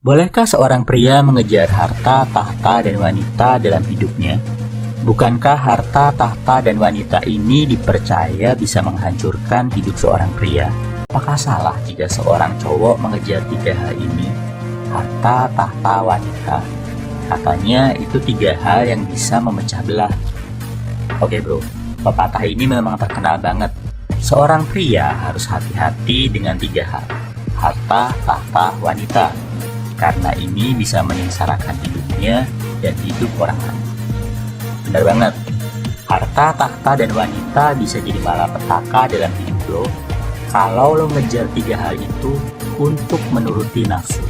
Bolehkah seorang pria mengejar harta, tahta, dan wanita dalam hidupnya? Bukankah harta, tahta, dan wanita ini dipercaya bisa menghancurkan hidup seorang pria? Apakah salah jika seorang cowok mengejar tiga hal ini? Harta, tahta, wanita. Katanya itu tiga hal yang bisa memecah belah. Oke bro, pepatah ini memang terkenal banget. Seorang pria harus hati-hati dengan tiga hal. Harta, tahta, wanita. Karena ini bisa menyengsarakan hidupnya dan hidup orang lain. Benar banget, harta, tahta, dan wanita bisa jadi malapetaka dalam hidup lo kalau lo ngejar tiga hal itu untuk menuruti nafsu.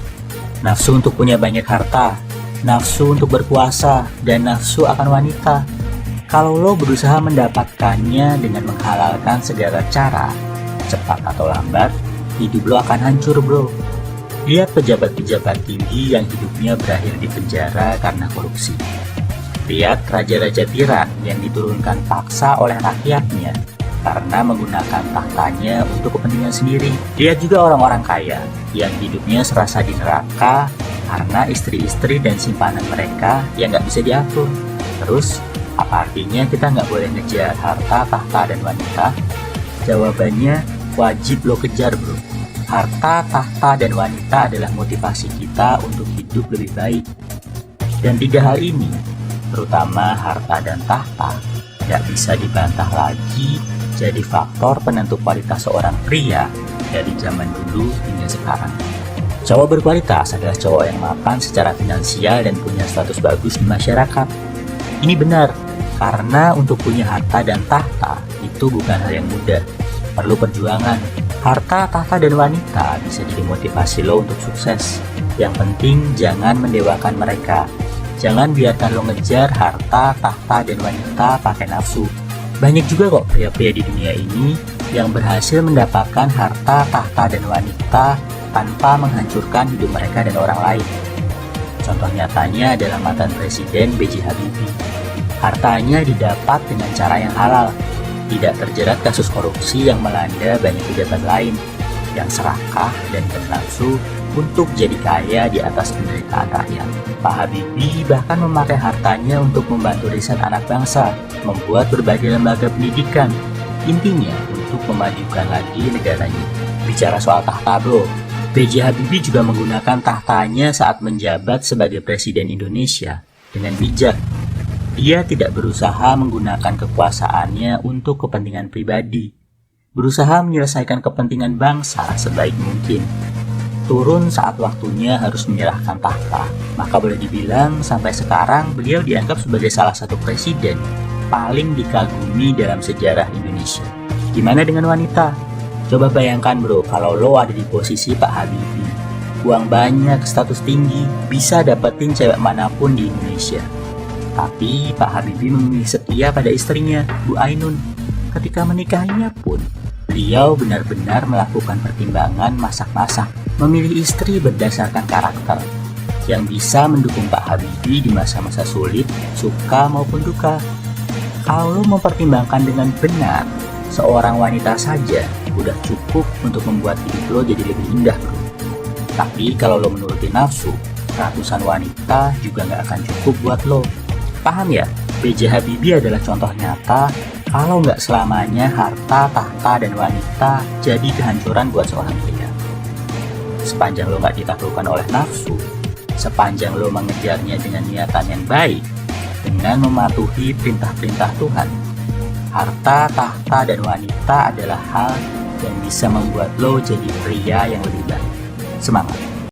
Nafsu untuk punya banyak harta, nafsu untuk berkuasa, dan nafsu akan wanita. Kalau lo berusaha mendapatkannya dengan menghalalkan segala cara, cepat atau lambat, hidup lo akan hancur bro. Lihat pejabat-pejabat tinggi yang hidupnya berakhir di penjara karena korupsi. Lihat raja-raja tiran yang diturunkan paksa oleh rakyatnya karena menggunakan tahtanya untuk kepentingan sendiri. Lihat juga orang-orang kaya yang hidupnya serasa di neraka karena istri-istri dan simpanan mereka yang nggak bisa diatur. Terus, apa artinya kita nggak boleh ngejar harta, tahta, dan wanita? Jawabannya, wajib lo kejar bro. Harta, tahta, dan wanita adalah motivasi kita untuk hidup lebih baik. Dan tiga hal ini, terutama harta dan tahta, tidak bisa dibantah lagi jadi faktor penentu kualitas seorang pria dari zaman dulu hingga sekarang. Cowok berkualitas adalah cowok yang mapan secara finansial dan punya status bagus di masyarakat. Ini benar, karena untuk punya harta dan tahta itu bukan hal yang mudah, perlu perjuangan. Harta, tahta, dan wanita bisa jadi motivasi lo untuk sukses. Yang penting jangan mendewakan mereka. Jangan biarkan lo ngejar harta, tahta, dan wanita pakai nafsu. Banyak juga kok pria-pria di dunia ini yang berhasil mendapatkan harta, tahta, dan wanita tanpa menghancurkan hidup mereka dan orang lain. Contoh nyatanya adalah mantan Presiden B.J. Habibie. Hartanya didapat dengan cara yang halal, tidak terjerat kasus korupsi yang melanda banyak pejabat lain yang serakah dan bernafsu untuk jadi kaya di atas penderitaan rakyat. Pak Habibie bahkan memakai hartanya untuk membantu riset anak bangsa, membuat berbagai lembaga pendidikan, intinya untuk memajukan lagi negaranya. Bicara soal tahta bro, B.J. Habibie juga menggunakan tahtanya saat menjabat sebagai Presiden Indonesia dengan bijak. Dia tidak berusaha menggunakan kekuasaannya untuk kepentingan pribadi, berusaha menyelesaikan kepentingan bangsa sebaik mungkin. Turun saat waktunya harus menyerahkan tahta, maka boleh dibilang sampai sekarang beliau dianggap sebagai salah satu presiden paling dikagumi dalam sejarah Indonesia. Gimana dengan wanita? Coba bayangkan bro, kalau lo ada di posisi Pak Habibie, uang banyak, status tinggi, bisa dapetin cewek manapun di Indonesia. Tapi Pak Habibie memilih setia pada istrinya, Bu Ainun. Ketika menikahinya pun, beliau benar-benar melakukan pertimbangan masak-masak, memilih istri berdasarkan karakter, yang bisa mendukung Pak Habibie di masa-masa sulit, suka maupun duka. Kalau mempertimbangkan dengan benar, seorang wanita saja udah cukup untuk membuat hidup lo jadi lebih indah bro. Tapi kalau lo menuruti nafsu, ratusan wanita juga nggak akan cukup buat lo. Paham ya? B.J. Habibie adalah contoh nyata kalau nggak selamanya harta, tahta, dan wanita jadi kehancuran buat seorang pria. Sepanjang lo nggak ditaklukkan oleh nafsu, sepanjang lo mengejarnya dengan niatan yang baik, dengan mematuhi perintah-perintah Tuhan, harta, tahta, dan wanita adalah hal yang bisa membuat lo jadi pria yang lebih baik. Semangat!